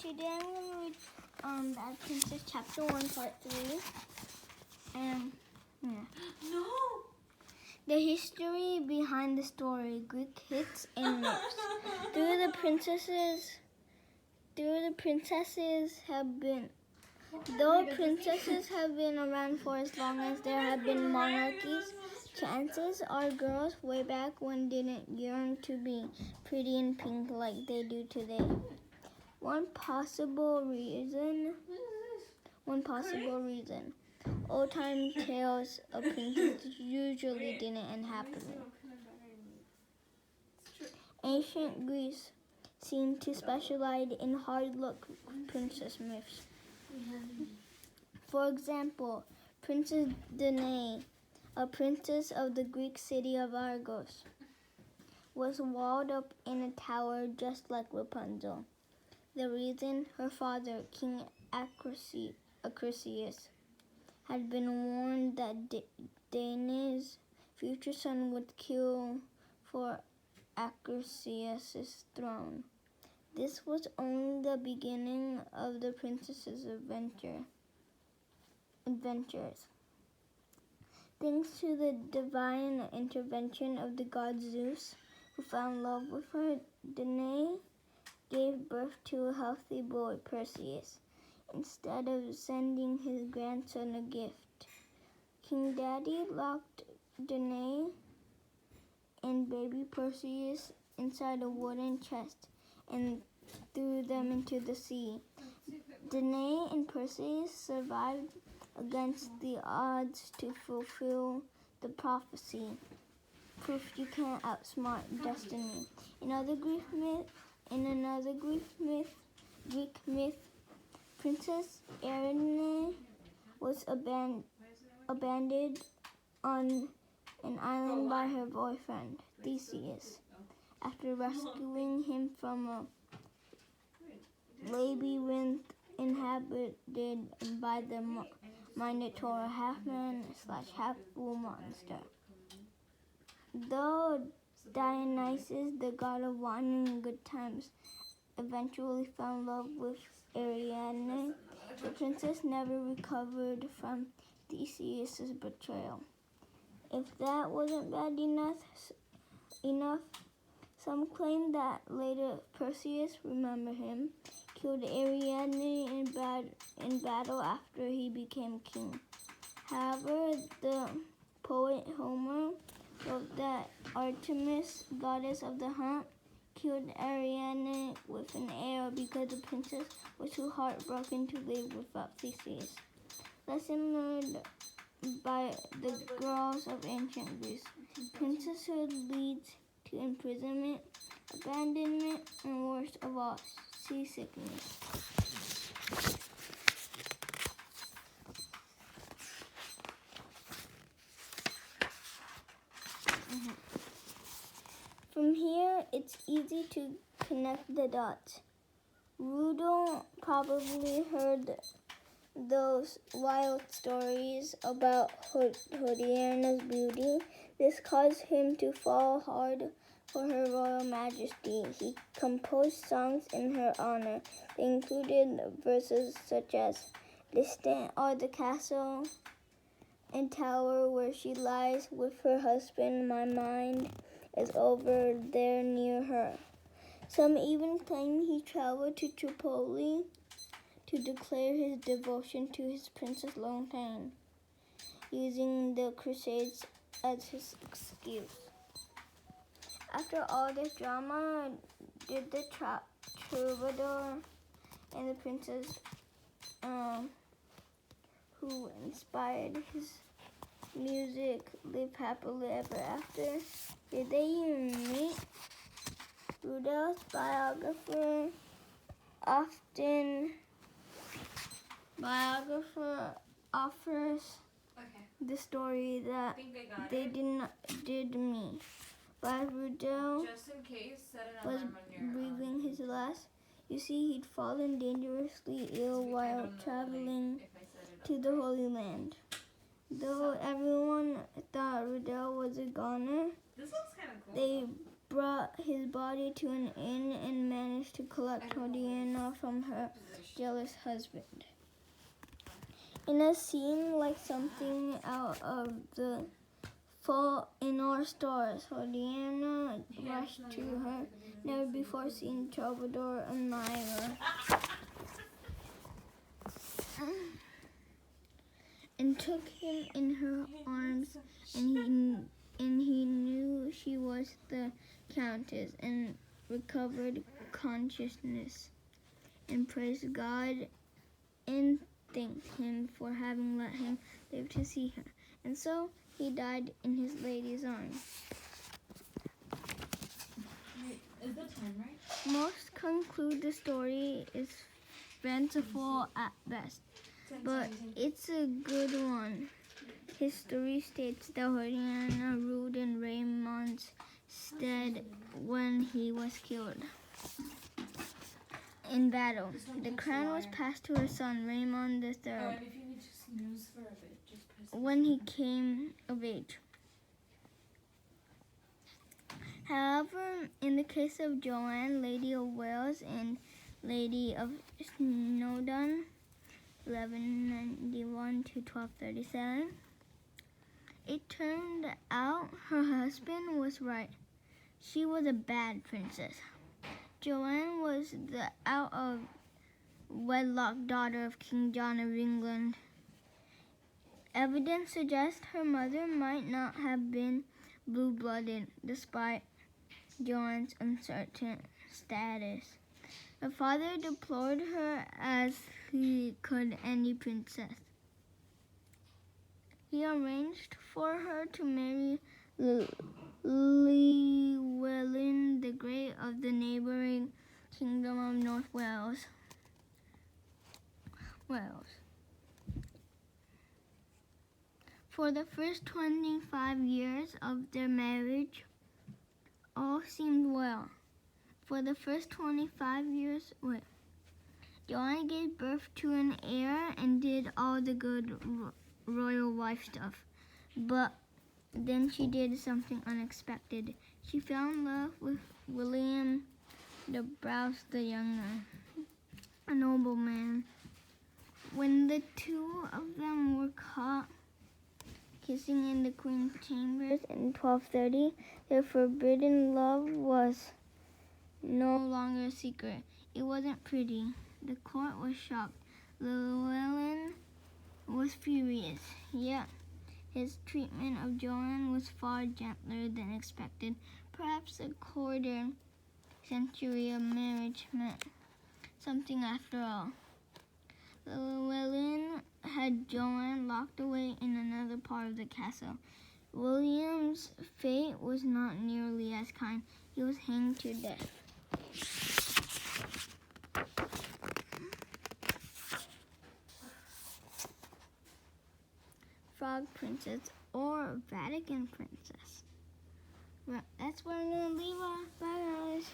Today I'm going to read Bad Princess Chapter 1, Part 3. And, yeah. No! The history behind the story, Greek hits and myths. Though the princesses have been around for as long as there have been monarchies, chances are girls way back when didn't yearn to be pretty and pink like they do today. One possible reason, old-time tales of princesses usually didn't end happily. Ancient Greece seemed to specialize in hard-luck princess myths. For example, Princess Danae, a princess of the Greek city of Argos, was walled up in a tower just like Rapunzel. The reason, her father, King Acrisius, had been warned that Danae's future son would kill for Acrisius' throne. This was only the beginning of the princess's adventures. Thanks to the divine intervention of the god Zeus, who found love with her, Danae gave birth to a healthy boy, Perseus, instead of sending his grandson a gift. King Daddy locked Danae and baby Perseus inside a wooden chest and threw them into the sea. Danae and Perseus survived against the odds to fulfill the prophecy. Proof you can't outsmart destiny. In another Greek myth, Princess Ariadne was abandoned on an island by her boyfriend, Theseus, after rescuing him from a labyrinth inhabited by the Minotaur, half-man / half-bull monster. Though Dionysus, the god of wine and good times, eventually fell in love with Ariadne, the princess never recovered from Theseus' betrayal. If that wasn't bad enough, some claim that later Perseus, remember him, killed Ariadne in battle after he became king. However, the poet Homer wrote that Artemis, goddess of the hunt, killed Ariadne with an arrow because the princess was too heartbroken to live without Theseus. Lesson learned by the girls of ancient Greece. Princesshood leads to imprisonment, abandonment, and worst of all, seasickness. From here, it's easy to connect the dots. Rudolph probably heard those wild stories about Hodiana's beauty. This caused him to fall hard for her royal majesty. He composed songs in her honor. They included verses such as, "Distant are the castle and tower where she lies with her husband. My mind is over there near her." Some even claim he traveled to Tripoli to declare his devotion to his Princess Longtane, using the Crusades as his excuse. After all this drama, did the troubadour and the princess who inspired his music live happily ever after? Did they even meet? Rudolph's biographer offers the story that they did meet. While Rudolph was breathing his last, you see, he'd fallen dangerously ill while traveling to the Holy Land. Though everyone thought Rudolph was a goner, This looks kind of cool. they brought his body to an inn and managed to collect Diana from her jealous husband. In a scene like something out of the Fault in Our Stars, Diana rushed to her never-before-seen troubadour admirer and took him in her arms, and he knew she was the Countess, and recovered consciousness and praised God and thanked him for having let him live to see her. And so he died in his lady's arms. Is the time right? Most conclude the story is fanciful at best, but it's a good one. History states that Diana ruled in Raymond's stead when he was killed in battle. The crown was passed to her son, Raymond III, If you need to snooze for a bit, just press when he came of age. However, in the case of Joanne, Lady of Wales and Lady of Snowdon, 1191 to 1237, it turned out her husband was right. She was a bad princess. Joanne was the out-of-wedlock daughter of King John of England. Evidence suggests her mother might not have been blue-blooded, despite Joanne's uncertain status. Her father deplored her as he could any princess. He arranged for her to marry Llywelyn the Great of the neighboring kingdom of North Wales. For the first 25 years of their marriage, all seemed well. For the first 25 years, Joanne gave birth to an heir and did all the good royal wife stuff. But then she did something unexpected. She fell in love with William the Browse the Younger, a nobleman. When the two of them were caught kissing in the Queen's chambers in 1230, their forbidden love was no longer a secret. It wasn't pretty. The court was shocked. Llewellyn was furious, yet his treatment of Joanne was far gentler than expected. Perhaps a quarter century of marriage meant something after all. Llewellyn had Joanne locked away in another part of the castle. William's fate was not nearly as kind. He was hanged to death. Frog Princess or Vatican Princess. Well, that's where I'm going to leave off. Bye, guys.